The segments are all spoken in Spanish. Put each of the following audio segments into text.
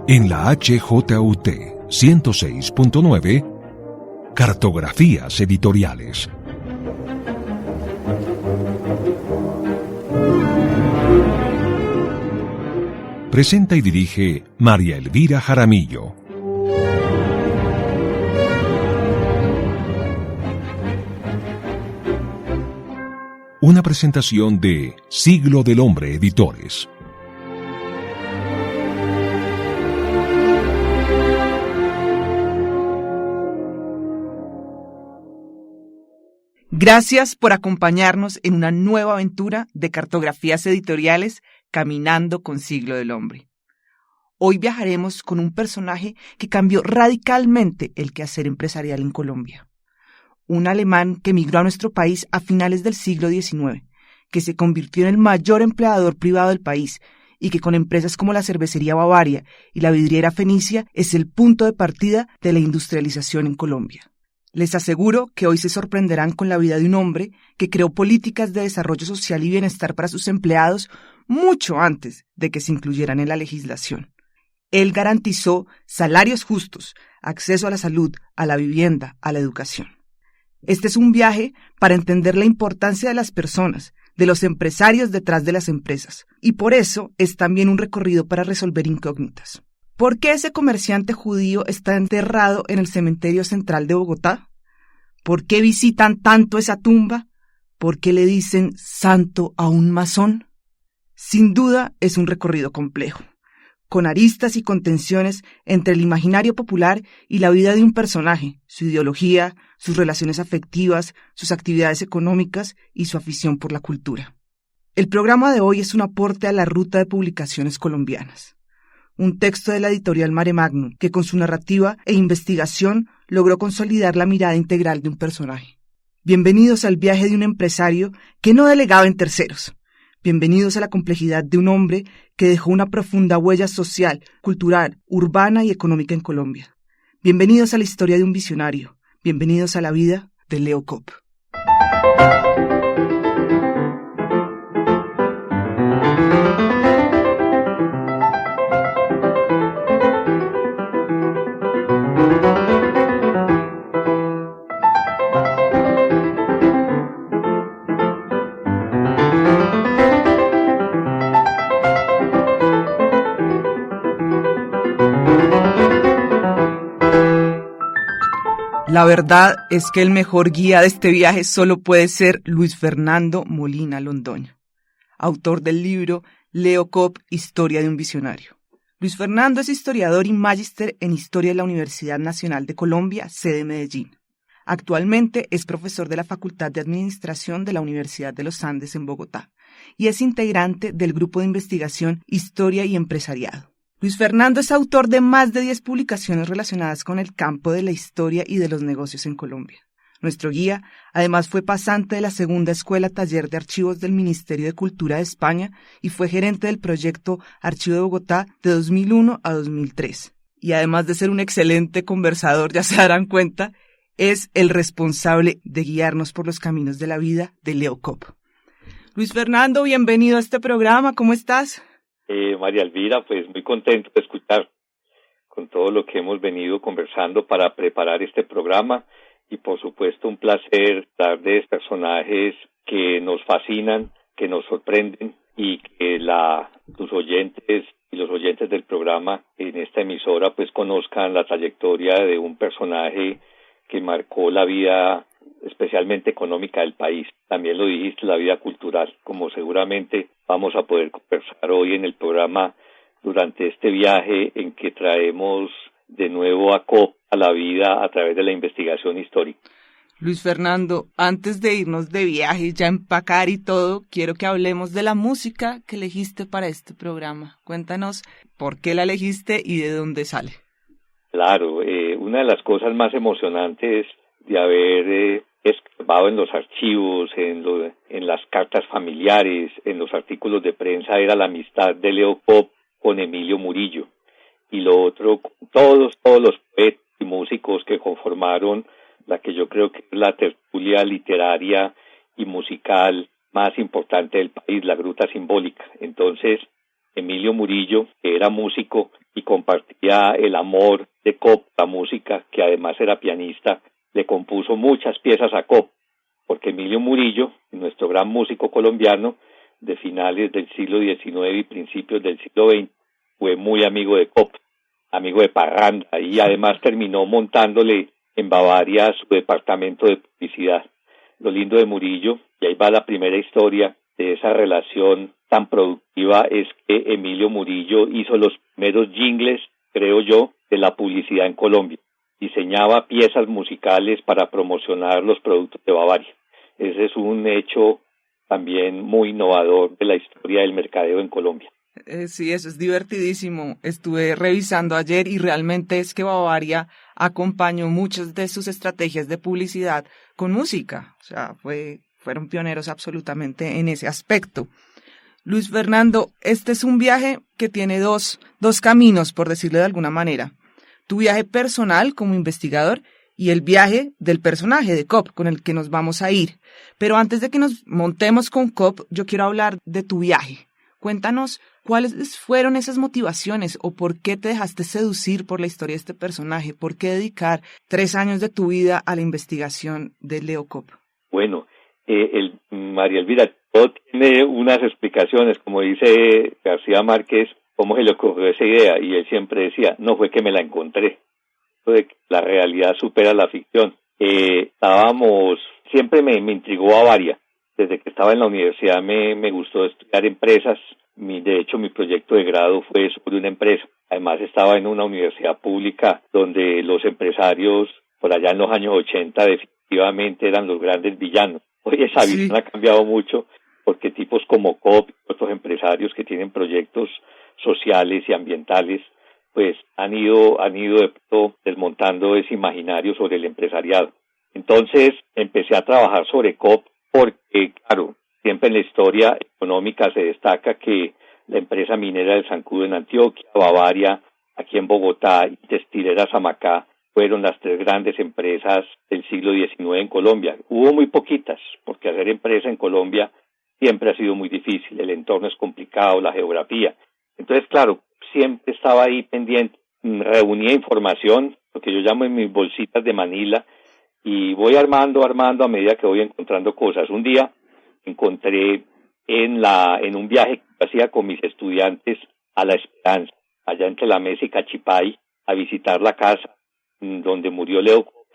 En la HJUT 106.9, Cartografías Editoriales. Presenta y dirige María Elvira Jaramillo. Una presentación de Siglo del Hombre Editores. Gracias por acompañarnos en una nueva aventura de Cartografías Editoriales Caminando con Siglo del Hombre. Hoy viajaremos con un personaje que cambió radicalmente el quehacer empresarial en Colombia. Un alemán que emigró a nuestro país a finales del siglo XIX, que se convirtió en el mayor empleador privado del país y que con empresas como la cervecería Bavaria y la vidriera Fenicia es el punto de partida de la industrialización en Colombia. Les aseguro que hoy se sorprenderán con la vida de un hombre que creó políticas de desarrollo social y bienestar para sus empleados mucho antes de que se incluyeran en la legislación. Él garantizó salarios justos, acceso a la salud, a la vivienda, a la educación. Este es un viaje para entender la importancia de las personas, de los empresarios detrás de las empresas, y por eso es también un recorrido para resolver incógnitas. ¿Por qué ese comerciante judío está enterrado en el cementerio central de Bogotá? ¿Por qué visitan tanto esa tumba? ¿Por qué le dicen santo a un masón? Sin duda es un recorrido complejo, con aristas y contenciones entre el imaginario popular y la vida de un personaje, su ideología, sus relaciones afectivas, sus actividades económicas y su afición por la cultura. El programa de hoy es un aporte a la ruta de publicaciones colombianas. Un texto de la editorial Mare Magnum, que con su narrativa e investigación logró consolidar la mirada integral de un personaje. Bienvenidos al viaje de un empresario que no delegaba en terceros. Bienvenidos a la complejidad de un hombre que dejó una profunda huella social, cultural, urbana y económica en Colombia. Bienvenidos a la historia de un visionario. Bienvenidos a la vida de Leo Kopp. La verdad es que el mejor guía de este viaje solo puede ser Luis Fernando Molina Londoño, autor del libro Leo Kopp, Historia de un Visionario. Luis Fernando es historiador y magíster en Historia de la Universidad Nacional de Colombia, sede Medellín. Actualmente es profesor de la Facultad de Administración de la Universidad de los Andes en Bogotá y es integrante del Grupo de Investigación Historia y Empresariado. Luis Fernando es autor de más de 10 publicaciones relacionadas con el campo de la historia y de los negocios en Colombia. Nuestro guía, además, fue pasante de la Segunda Escuela Taller de Archivos del Ministerio de Cultura de España y fue gerente del proyecto Archivo de Bogotá de 2001 a 2003. Y además de ser un excelente conversador, ya se darán cuenta, es el responsable de guiarnos por los caminos de la vida de Leo Kopp. Luis Fernando, bienvenido a este programa, ¿cómo estás? María Elvira, pues muy contento de escuchar con todo lo que hemos venido conversando para preparar este programa y por supuesto un placer hablar de personajes que nos fascinan, que nos sorprenden y que tus oyentes y los oyentes del programa en esta emisora pues conozcan la trayectoria de un personaje que marcó la vida especialmente económica del país. También lo dijiste, la vida cultural, como seguramente vamos a poder conversar hoy en el programa durante este viaje en que traemos de nuevo a Kopp a la vida a través de la investigación histórica. Luis Fernando, antes de irnos de viaje, ya empacar y todo, quiero que hablemos de la música que elegiste para este programa. Cuéntanos por qué la elegiste y de dónde sale. Claro, una de las cosas más emocionantes de haber escarbado en los archivos, en las cartas familiares, en los artículos de prensa, era la amistad de Leo Kopp con Emilio Murillo, y lo otro con todos los poetas y músicos que conformaron la que yo creo que es la tertulia literaria y musical más importante del país, la Gruta Simbólica. Entonces, Emilio Murillo, que era músico y compartía el amor de Cobb, la música, que además era pianista, le compuso muchas piezas a Cobb, porque Emilio Murillo, nuestro gran músico colombiano de finales del siglo XIX y principios del siglo XX, fue muy amigo de Cobb, amigo de parranda, y además terminó montándole en Bavaria su departamento de publicidad. Lo lindo de Murillo, y ahí va la primera historia de esa relación tan productiva, es que Emilio Murillo hizo los primeros jingles, creo yo, de la publicidad en Colombia. Diseñaba piezas musicales para promocionar los productos de Bavaria. Ese es un hecho también muy innovador de la historia del mercadeo en Colombia. Sí, eso es divertidísimo. Estuve revisando ayer y realmente es que Bavaria acompañó muchas de sus estrategias de publicidad con música. O sea, fueron pioneros absolutamente en ese aspecto. Luis Fernando, este es un viaje que tiene dos caminos, por decirlo de alguna manera. Tu viaje personal como investigador y el viaje del personaje de Cobb con el que nos vamos a ir. Pero antes de que nos montemos con Cobb, yo quiero hablar de tu viaje. Cuéntanos cuáles fueron esas motivaciones o por qué te dejaste seducir por la historia de este personaje. ¿Por qué dedicar 3 años de tu vida a la investigación de Leo Cobb? Bueno, María Elvira, todo tiene unas explicaciones, como dice García Márquez, cómo se le ocurrió esa idea, y él siempre decía, no fue que me la encontré, fue que la realidad supera la ficción. Siempre me intrigó Bavaria. Desde que estaba en la universidad me gustó estudiar empresas. De hecho, mi proyecto de grado fue sobre una empresa. Además, estaba en una universidad pública donde los empresarios, por allá en los años 80, definitivamente eran los grandes villanos. Hoy esa visión ha cambiado mucho, porque tipos como Cobb y otros empresarios que tienen proyectos sociales y ambientales, pues han ido de pronto desmontando ese imaginario sobre el empresariado. Entonces empecé a trabajar sobre Cobb porque, claro, siempre en la historia económica se destaca que la empresa minera del Zancudo en Antioquia, Bavaria aquí en Bogotá y Textilera Samacá fueron las 3 grandes empresas del siglo XIX en Colombia. Hubo muy poquitas, porque hacer empresa en Colombia siempre ha sido muy difícil, el entorno es complicado, la geografía. Entonces, claro, siempre estaba ahí pendiente, reunía información, lo que yo llamo en mis bolsitas de Manila, y voy armando a medida que voy encontrando cosas. Un día encontré en un viaje que hacía con mis estudiantes a La Esperanza, allá entre La Mesa y Cachipay, a visitar la casa donde murió Leo Cobb,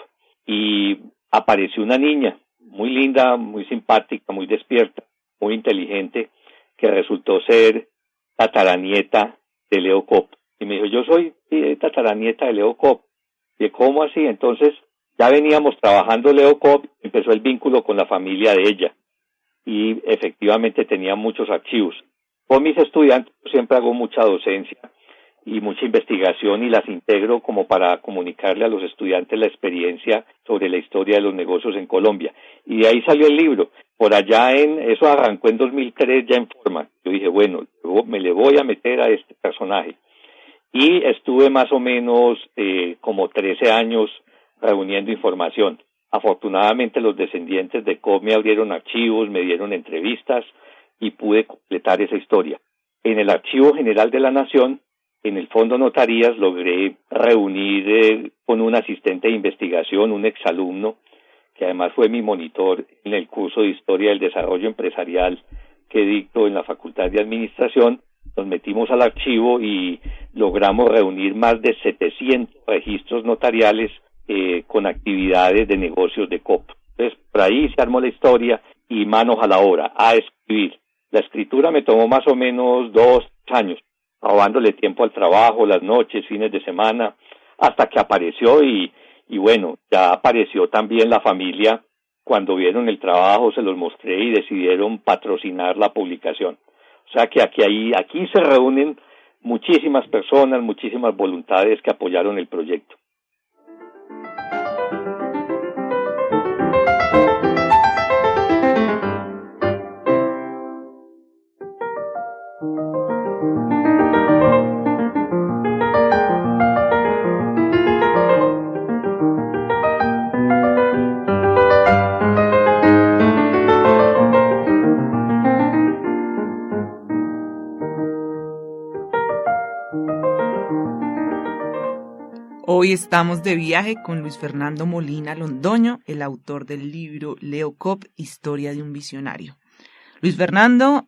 y apareció una niña muy linda, muy simpática, muy despierta, muy inteligente, que resultó ser tataranieta de Leo Cobb. Y me dijo, yo soy tataranieta de Leo Cobb. Y ¿cómo así? Entonces, ya veníamos trabajando Leo Cobb, empezó el vínculo con la familia de ella. Y efectivamente tenía muchos archivos. Con mis estudiantes siempre hago mucha docencia y mucha investigación y las integro como para comunicarle a los estudiantes la experiencia sobre la historia de los negocios en Colombia. Y de ahí salió el libro. Por allá eso arrancó en 2003 ya en forma. Yo dije, bueno, me le voy a meter a este personaje. Y estuve más o menos como 13 años reuniendo información. Afortunadamente los descendientes de Cobb me abrieron archivos, me dieron entrevistas y pude completar esa historia. En el Archivo General de la Nación, en el Fondo Notarías, logré reunir con un asistente de investigación, un exalumno, que además fue mi monitor en el curso de Historia del Desarrollo Empresarial que dicto en la Facultad de Administración. Nos metimos al archivo y logramos reunir más de 700 registros notariales con actividades de negocios de Cobb. Entonces, por ahí se armó la historia y manos a la obra, a escribir. La escritura me tomó más o menos 2 años, robándole tiempo al trabajo, las noches, fines de semana, hasta que apareció y bueno, ya apareció también la familia. Cuando vieron el trabajo se los mostré y decidieron patrocinar la publicación. O sea que aquí se reúnen muchísimas personas, muchísimas voluntades que apoyaron el proyecto. Hoy estamos de viaje con Luis Fernando Molina Londoño, el autor del libro Leo Cobb, Historia de un Visionario. Luis Fernando,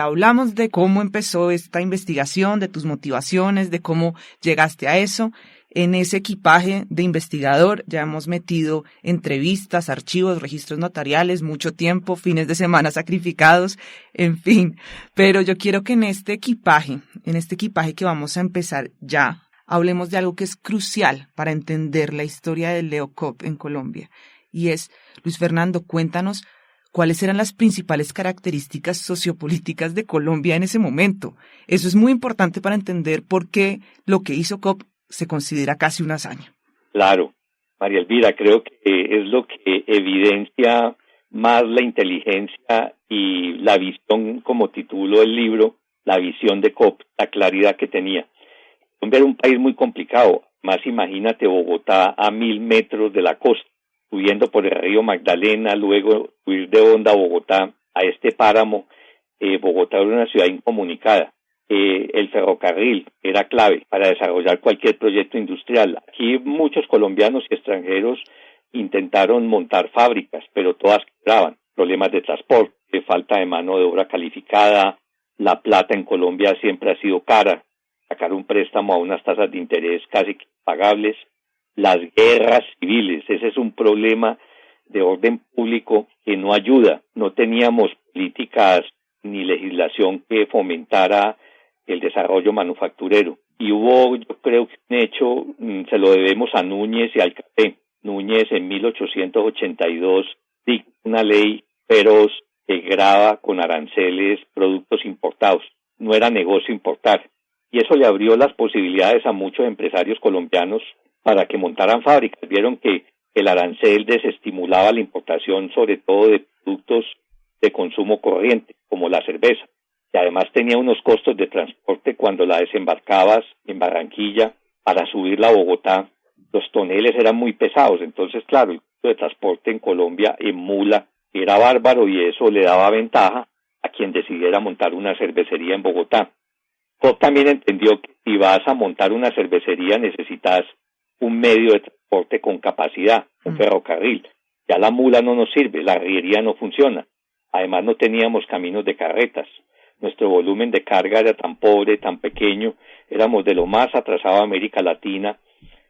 hablamos de cómo empezó esta investigación, de tus motivaciones, de cómo llegaste a eso. En ese equipaje de investigador ya hemos metido entrevistas, archivos, registros notariales, mucho tiempo, fines de semana sacrificados, en fin. Pero yo quiero que en este equipaje que vamos a empezar ya, hablemos de algo que es crucial para entender la historia de Leo Cobb en Colombia. Y es, Luis Fernando, cuéntanos cuáles eran las principales características sociopolíticas de Colombia en ese momento. Eso es muy importante para entender por qué lo que hizo Cobb se considera casi una hazaña. Claro, María Elvira, creo que es lo que evidencia más la inteligencia y la visión, como tituló el libro, la visión de Cobb, la claridad que tenía. Colombia era un país muy complicado, más imagínate Bogotá a 1.000 metros de la costa, subiendo por el río Magdalena, luego subir de Honda a Bogotá, a este páramo. Bogotá era una ciudad incomunicada. El ferrocarril era clave para desarrollar cualquier proyecto industrial. Aquí muchos colombianos y extranjeros intentaron montar fábricas, pero todas quebraban. Problemas de transporte, falta de mano de obra calificada, la plata en Colombia siempre ha sido cara, sacar un préstamo a unas tasas de interés casi impagables. Las guerras civiles, ese es un problema de orden público que no ayuda. No teníamos políticas ni legislación que fomentara el desarrollo manufacturero. Y hubo, yo creo que un hecho, se lo debemos a Núñez y al café. Núñez en 1882 dicta una ley feroz que grava con aranceles productos importados. No era negocio importar. Y eso le abrió las posibilidades a muchos empresarios colombianos para que montaran fábricas. Vieron que el arancel desestimulaba la importación, sobre todo de productos de consumo corriente, como la cerveza. Y además tenía unos costos de transporte cuando la desembarcabas en Barranquilla para subirla a Bogotá. Los toneles eran muy pesados, entonces claro, el costo de transporte en Colombia en mula era bárbaro y eso le daba ventaja a quien decidiera montar una cervecería en Bogotá. Cobb también entendió que si vas a montar una cervecería necesitas un medio de transporte con capacidad, un ferrocarril. Ya la mula no nos sirve, la arriería no funciona. Además no teníamos caminos de carretas. Nuestro volumen de carga era tan pobre, tan pequeño, éramos de lo más atrasado de América Latina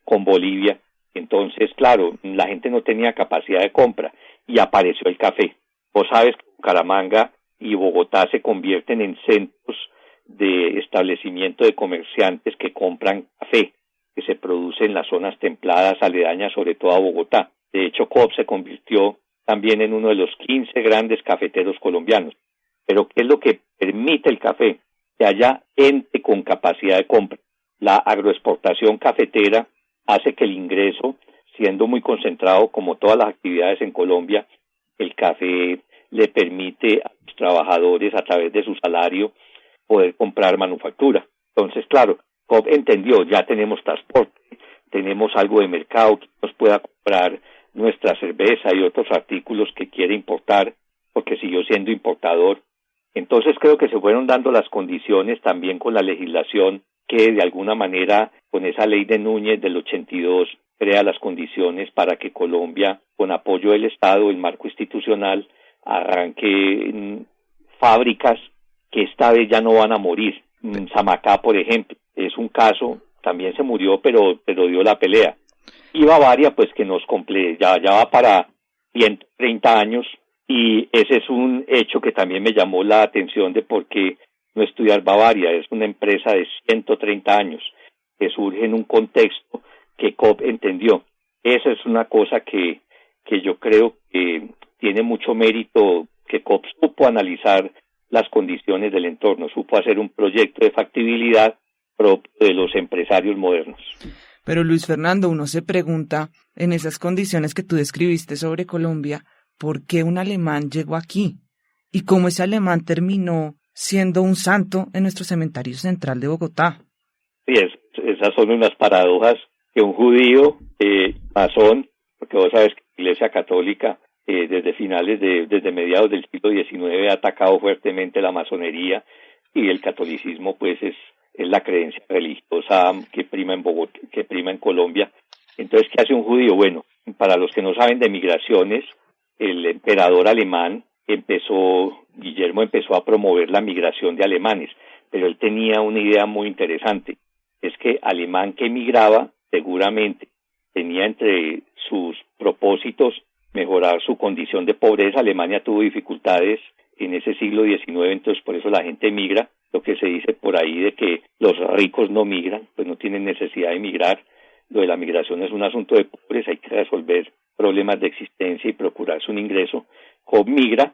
con Bolivia. Entonces, claro, la gente no tenía capacidad de compra y apareció el café. Vos sabes que Bucaramanga y Bogotá se convierten en centros de establecimiento de comerciantes que compran café, que se produce en las zonas templadas aledañas, sobre todo a Bogotá. De hecho, Cobb se convirtió también en uno de los 15 grandes cafeteros colombianos. Pero ¿qué es lo que permite el café? Que haya gente con capacidad de compra. La agroexportación cafetera hace que el ingreso, siendo muy concentrado como todas las actividades en Colombia, el café le permite a los trabajadores, a través de su salario, poder comprar manufactura. Entonces, claro, Cobb entendió, ya tenemos transporte, tenemos algo de mercado que nos pueda comprar nuestra cerveza y otros artículos que quiere importar, porque siguió siendo importador. Entonces creo que se fueron dando las condiciones también con la legislación que de alguna manera con esa ley de Núñez del 82 crea las condiciones para que Colombia, con apoyo del Estado, el marco institucional, arranque fábricas que esta vez ya no van a morir. Samacá, por ejemplo, es un caso, también se murió, pero dio la pelea. Y Bavaria, pues que nos ya va para 130 años, y ese es un hecho que también me llamó la atención de por qué no estudiar Bavaria. Es una empresa de 130 años que surge en un contexto que Cobb entendió. Esa es una cosa que yo creo que tiene mucho mérito, que Cobb supo analizar las condiciones del entorno, supo hacer un proyecto de factibilidad propio de los empresarios modernos. Pero Luis Fernando, uno se pregunta, en esas condiciones que tú describiste sobre Colombia, ¿por qué un alemán llegó aquí? ¿Y cómo ese alemán terminó siendo un santo en nuestro cementerio central de Bogotá? Sí, esas son unas paradojas que un judío, masón, porque vos sabes que la Iglesia Católica desde mediados del siglo XIX ha atacado fuertemente la masonería, y el catolicismo pues es la creencia religiosa que prima en Bogotá, que prima en Colombia. Entonces, ¿qué hace un judío? Bueno, para los que no saben de migraciones, el emperador alemán Guillermo empezó a promover la migración de alemanes, pero él tenía una idea muy interesante, es que alemán que emigraba seguramente tenía entre sus propósitos mejorar su condición de pobreza. Alemania tuvo dificultades en ese siglo XIX, entonces por eso la gente emigra. Lo que se dice por ahí de que los ricos no migran, pues no tienen necesidad de migrar. Lo de la migración es un asunto de pobres, hay que resolver problemas de existencia y procurarse un ingreso. Cobb migra,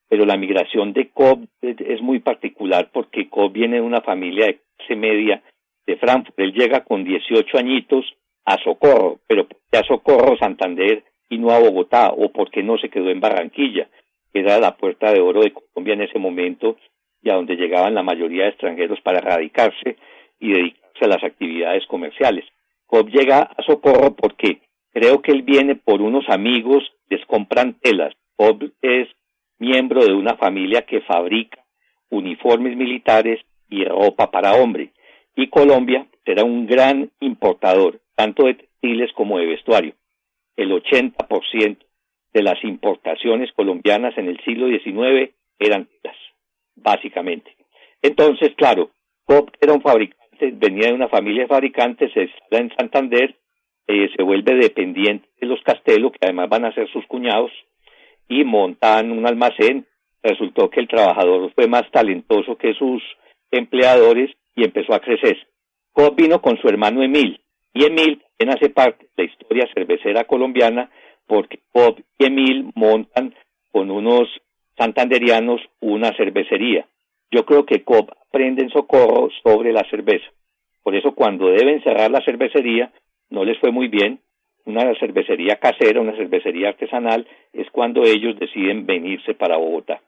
pero la migración de Cobb es muy particular porque Cobb viene de una familia de clase media de Frankfurt. Él llega con 18 añitos a Socorro, pero ¿por qué a Socorro, Santander, y no a Bogotá? ¿O por qué no se quedó en Barranquilla, que era la puerta de oro de Colombia en ese momento y a donde llegaban la mayoría de extranjeros para radicarse y dedicarse a las actividades comerciales? Cobb llega a Socorro porque creo que él viene por unos amigos, les compran telas. Cobb es miembro de una familia que fabrica uniformes militares y ropa para hombre. Y Colombia será un gran importador, tanto de textiles como de vestuario. El 80% de las importaciones colombianas en el siglo XIX eran telas, básicamente. Entonces, claro, Cobb era un fabricante, venía de una familia de fabricantes, se instala en Santander, se vuelve dependiente de los Castelo, que además van a ser sus cuñados, y montan un almacén. Resultó que el trabajador fue más talentoso que sus empleadores y empezó a crecer. Cobb vino con su hermano Emil, y Emil también hace parte de la historia cervecera colombiana, porque Cobb y Emil montan con unos santanderianos una cervecería. Yo creo que Cobb aprende en Socorro sobre la cerveza. Por eso cuando deben cerrar la cervecería, no les fue muy bien. Una cervecería casera, una cervecería artesanal, es cuando ellos deciden venirse para Bogotá.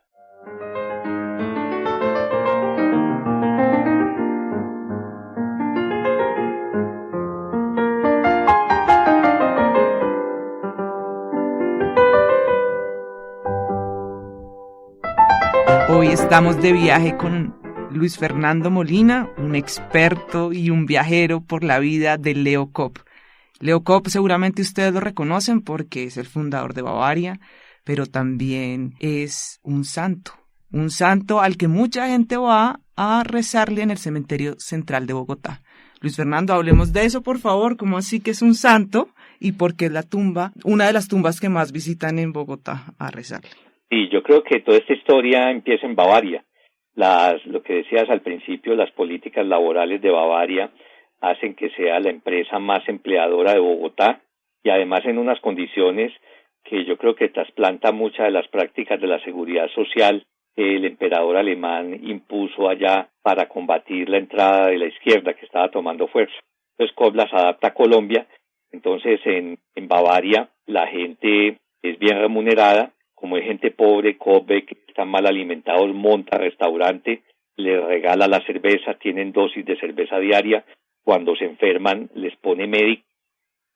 Hoy estamos de viaje con Luis Fernando Molina, un experto y un viajero por la vida de Leo Cobb. Leo Cobb seguramente ustedes lo reconocen porque es el fundador de Bavaria, pero también es un santo al que mucha gente va a rezarle en el cementerio central de Bogotá. Luis Fernando, hablemos de eso, por favor. ¿Cómo así que es un santo y por qué es la tumba, una de las tumbas que más visitan en Bogotá a rezarle? Sí, yo creo que toda esta historia empieza en Bavaria. Lo que decías al principio, las políticas laborales de Bavaria hacen que sea la empresa más empleadora de Bogotá y además en unas condiciones que yo creo que trasplanta muchas de las prácticas de la seguridad social que el emperador alemán impuso allá para combatir la entrada de la izquierda que estaba tomando fuerza. Entonces Cobb las adapta a Colombia. Entonces en Bavaria la gente es bien remunerada. Como es gente pobre, Cobb ve que están mal alimentados, monta restaurante, les regala la cerveza, tienen dosis de cerveza diaria. Cuando se enferman, les pone médico.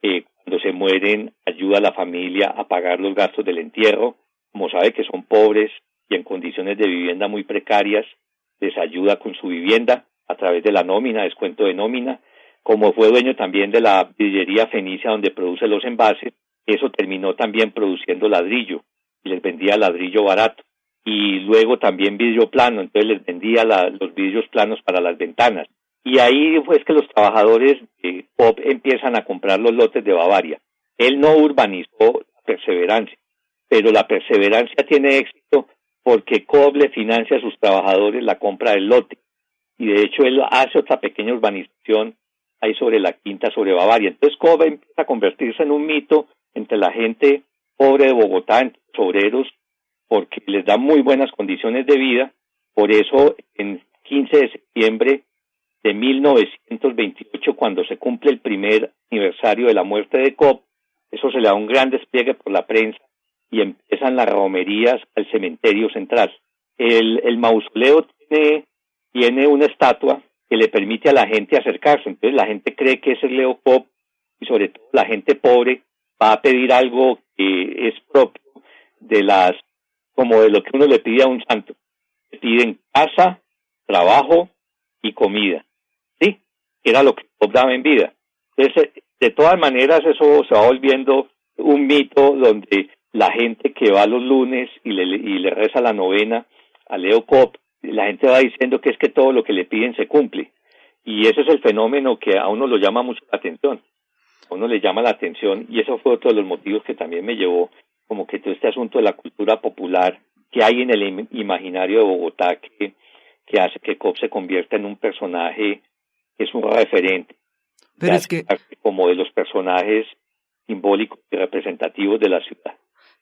Cuando se mueren, ayuda a la familia a pagar los gastos del entierro. Como sabe que son pobres y en condiciones de vivienda muy precarias, les ayuda con su vivienda a través de la nómina, descuento de nómina. Como fue dueño también de la vidriería Fenicia, donde produce los envases, eso terminó también produciendo ladrillo y les vendía ladrillo barato. Y luego también vidrio plano, entonces les vendía los vidrios planos para las ventanas. Y ahí fue que los trabajadores de Cobb empiezan a comprar los lotes de Bavaria. Él no urbanizó Perseverancia, pero la Perseverancia tiene éxito porque Cobb le financia a sus trabajadores la compra del lote. Y de hecho él hace otra pequeña urbanización ahí sobre la quinta, sobre Bavaria. Entonces Cobb empieza a convertirse en un mito entre la gente pobre de Bogotá, entre los obreros, porque les da muy buenas condiciones de vida. Por eso, en 15 de septiembre de 1928, cuando se cumple el primer aniversario de la muerte de Cobb, eso se le da un gran despliegue por la prensa y empiezan las romerías al cementerio central. El mausoleo tiene una estatua que le permite a la gente acercarse. Entonces la gente cree que ese es Leo Cobb y sobre todo la gente pobre va a pedir algo que es propio como de lo que uno le pide a un santo. Le piden casa, trabajo y comida. ¿Sí? Era lo que Cobb daba en vida. Entonces, de todas maneras, eso se va volviendo un mito donde la gente que va los lunes y le reza la novena a Leo Kopp, la gente va diciendo que es que todo lo que le piden se cumple. Y ese es el fenómeno que a uno lo llama mucho la atención. A uno le llama la atención, y eso fue otro de los motivos que también me llevó como que todo este asunto de la cultura popular que hay en el imaginario de Bogotá que hace que Kopp se convierta en un personaje que es un referente. Pero es que como de los personajes simbólicos y representativos de la ciudad.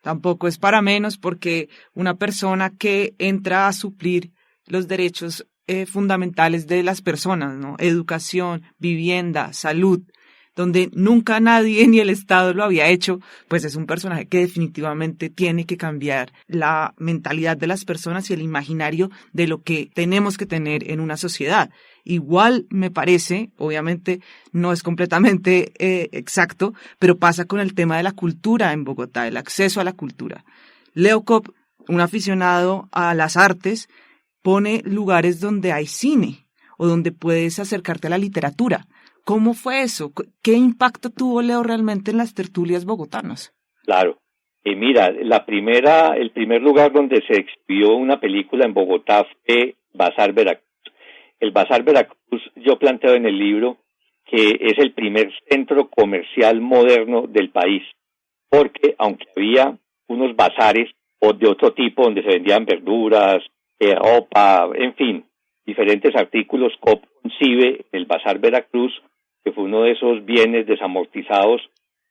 tampoco es para menos, porque una persona que entra a suplir los derechos fundamentales de las personas, ¿no? Educación, vivienda, salud, donde nunca nadie ni el Estado lo había hecho, pues es un personaje que definitivamente tiene que cambiar la mentalidad de las personas y el imaginario de lo que tenemos que tener en una sociedad. Igual me parece, obviamente no es completamente exacto, pero pasa con el tema de la cultura en Bogotá, el acceso a la cultura. Leo Kopp, un aficionado a las artes, pone lugares donde hay cine o donde puedes acercarte a la literatura. ¿Cómo fue eso? ¿Qué impacto tuvo Leo realmente en las tertulias bogotanas? Claro. Mira, el primer lugar donde se exhibió una película en Bogotá fue Bazar Veracruz. El Bazar Veracruz, yo planteo en el libro que es el primer centro comercial moderno del país, porque aunque había unos bazares o de otro tipo donde se vendían verduras, ropa, en fin, diferentes artículos, Kopp concibe el Bazar Veracruz, que fue uno de esos bienes desamortizados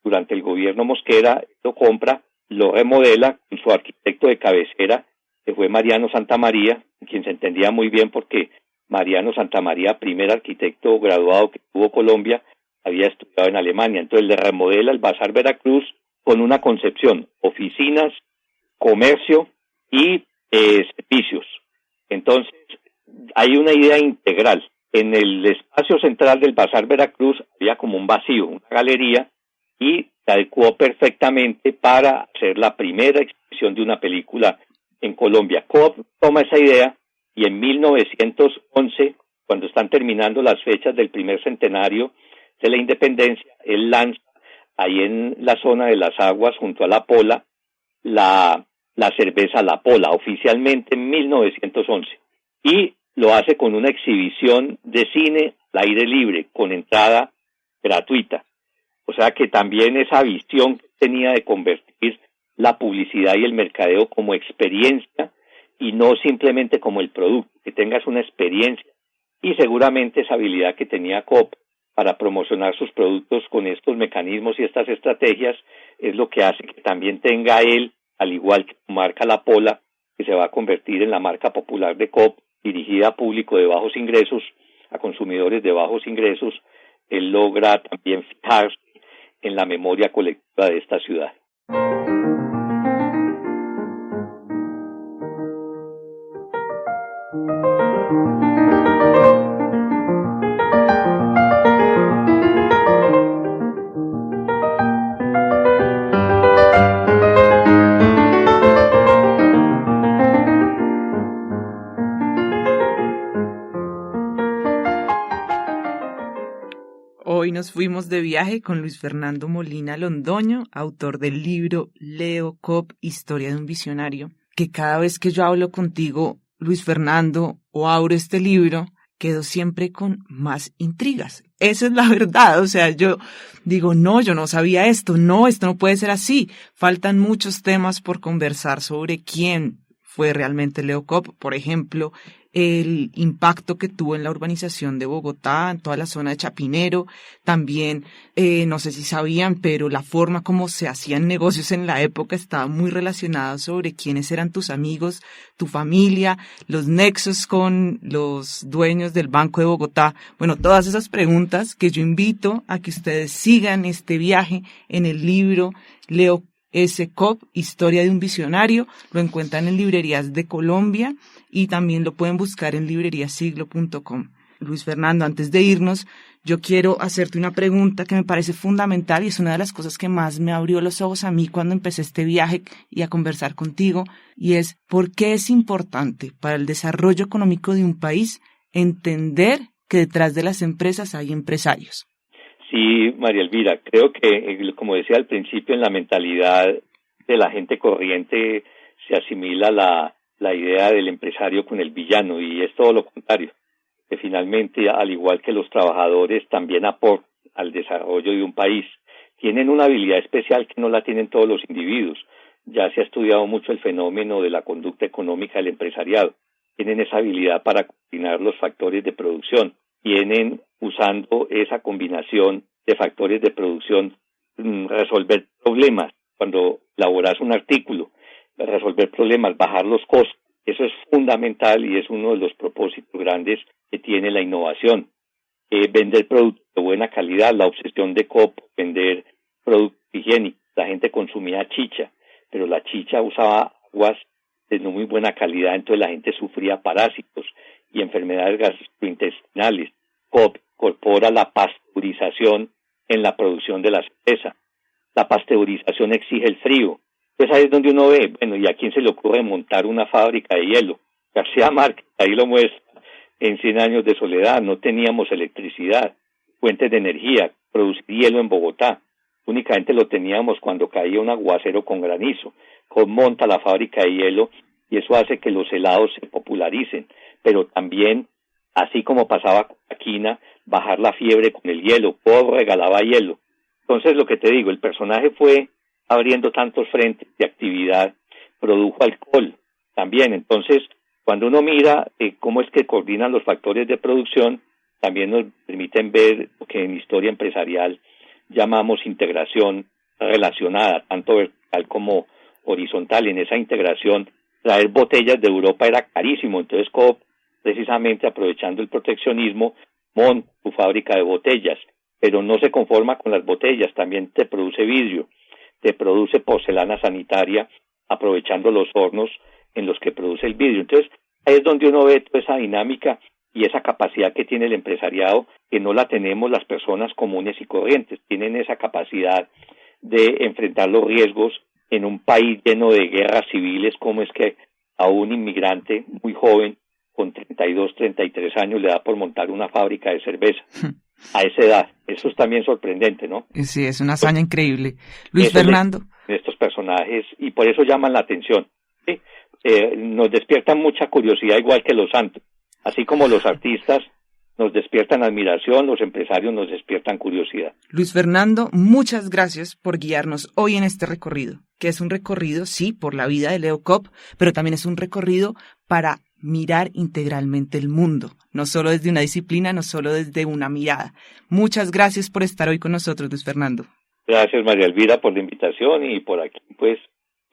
durante el gobierno Mosquera, lo compra, lo remodela con su arquitecto de cabecera, que fue Mariano Santamaría, quien se entendía muy bien porque Mariano Santamaría, primer arquitecto graduado que tuvo Colombia, había estudiado en Alemania. Entonces le remodela el Bazar Veracruz con una concepción, oficinas, comercio y servicios. Entonces hay una idea integral. En el espacio central del Bazar Veracruz había como un vacío, una galería, y se adecuó perfectamente para hacer la primera exhibición de una película en Colombia. Kopp toma esa idea y en 1911, cuando están terminando las fechas del primer centenario de la independencia, él lanza ahí en la zona de las aguas, junto a La Pola, la cerveza La Pola, oficialmente en 1911. Y lo hace con una exhibición de cine al aire libre, con entrada gratuita. O sea que también esa visión que tenía de convertir la publicidad y el mercadeo como experiencia y no simplemente como el producto, que tengas una experiencia, y seguramente esa habilidad que tenía Kopp para promocionar sus productos con estos mecanismos y estas estrategias es lo que hace que también tenga él, al igual que su marca La Pola, que se va a convertir en la marca popular de Kopp, dirigida a público de bajos ingresos, a consumidores de bajos ingresos. Él logra también fijarse en la memoria colectiva de esta ciudad. Hoy nos fuimos de viaje con Luis Fernando Molina Londoño, autor del libro Leo Kopp, Historia de un Visionario, que cada vez que yo hablo contigo, Luis Fernando, o abro este libro, quedo siempre con más intrigas. Esa es la verdad. O sea, yo digo, no, yo no sabía esto no puede ser así. Faltan muchos temas por conversar sobre quién fue realmente Leo Kopp. Por ejemplo, el impacto que tuvo en la urbanización de Bogotá, en toda la zona de Chapinero. También, no sé si sabían, pero la forma como se hacían negocios en la época estaba muy relacionada sobre quiénes eran tus amigos, tu familia, los nexos con los dueños del Banco de Bogotá. Bueno, todas esas preguntas que yo invito a que ustedes sigan este viaje en el libro Leo Kopp, Historia de un Visionario. Lo encuentran en librerías de Colombia y también lo pueden buscar en libreriasiglo.com. Luis Fernando, antes de irnos, yo quiero hacerte una pregunta que me parece fundamental y es una de las cosas que más me abrió los ojos a mí cuando empecé este viaje y a conversar contigo, y es ¿por qué es importante para el desarrollo económico de un país entender que detrás de las empresas hay empresarios? Sí, María Elvira, creo que, como decía al principio, en la mentalidad de la gente corriente se asimila la idea del empresario con el villano, y es todo lo contrario, que finalmente, al igual que los trabajadores, también aportan al desarrollo de un país. Tienen una habilidad especial que no la tienen todos los individuos. Ya se ha estudiado mucho el fenómeno de la conducta económica del empresariado. Tienen esa habilidad para coordinar los factores de producción. Tienen, usando esa combinación de factores de producción, resolver problemas. Cuando elaboras un artículo, resolver problemas, bajar los costos. Eso es fundamental y es uno de los propósitos grandes que tiene la innovación. Vender productos de buena calidad, la obsesión de Coop, vender productos higiénicos. La gente consumía chicha, pero la chicha usaba aguas de no muy buena calidad, entonces la gente sufría parásitos y enfermedades gastrointestinales. Coop incorpora la pasteurización en la producción de la cerveza. La pasteurización exige el frío. Entonces ahí es donde uno ve, bueno, ¿y a quién se le ocurre montar una fábrica de hielo? García Márquez, ahí lo muestra, en 100 años de soledad. No teníamos electricidad, fuentes de energía, producir hielo en Bogotá. Únicamente lo teníamos cuando caía un aguacero con granizo. Monta la fábrica de hielo y eso hace que los helados se popularicen, pero también, así como pasaba con la quina, bajar la fiebre con el hielo. Coop regalaba hielo. Entonces, lo que te digo, el personaje fue abriendo tantos frentes de actividad, produjo alcohol también. Entonces, cuando uno mira cómo es que coordinan los factores de producción, también nos permiten ver lo que en historia empresarial llamamos integración relacionada, tanto vertical como horizontal. En esa integración, traer botellas de Europa era carísimo, entonces Coop, precisamente aprovechando el proteccionismo, monta su fábrica de botellas, pero no se conforma con las botellas, también te produce vidrio, te produce porcelana sanitaria, aprovechando los hornos en los que produce el vidrio. Entonces, ahí es donde uno ve toda esa dinámica y esa capacidad que tiene el empresariado, que no la tenemos las personas comunes y corrientes. Tienen esa capacidad de enfrentar los riesgos en un país lleno de guerras civiles, como es que a un inmigrante muy joven, con 32, 33 años, le da por montar una fábrica de cerveza. A esa edad. Eso es también sorprendente, ¿no? Sí, es una hazaña increíble. Luis Fernando. Estos personajes, y por eso llaman la atención. ¿Sí? Nos despiertan mucha curiosidad, igual que los santos. Así como los artistas nos despiertan admiración, los empresarios nos despiertan curiosidad. Luis Fernando, muchas gracias por guiarnos hoy en este recorrido, que es un recorrido, sí, por la vida de Leo Coop, pero también es un recorrido para mirar integralmente el mundo, no solo desde una disciplina, no solo desde una mirada. Muchas gracias por estar hoy con nosotros, Luis Fernando. Gracias, María Elvira, por la invitación, y por aquí, pues,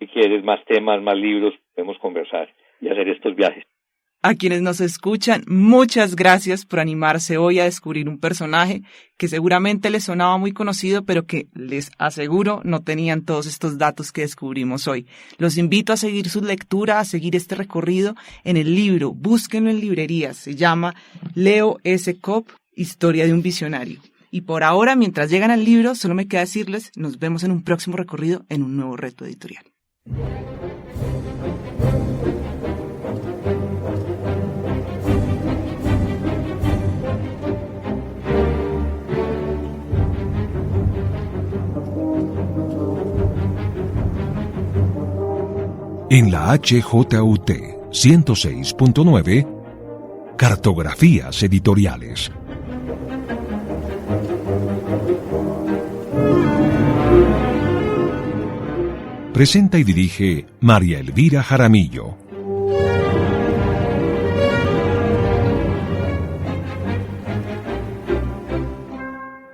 si quieres más temas, más libros, podemos conversar y hacer estos viajes. A quienes nos escuchan, muchas gracias por animarse hoy a descubrir un personaje que seguramente les sonaba muy conocido, pero que les aseguro no tenían todos estos datos que descubrimos hoy. Los invito a seguir su lectura, a seguir este recorrido en el libro. Búsquenlo en librerías. Se llama Leo S. Coop, Historia de un Visionario. Y por ahora, mientras llegan al libro, solo me queda decirles, nos vemos en un próximo recorrido en un nuevo reto editorial. En la HJUT 106.9, Cartografías Editoriales. Presenta y dirige María Elvira Jaramillo.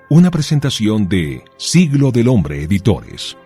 Una presentación de Siglo del Hombre Editores.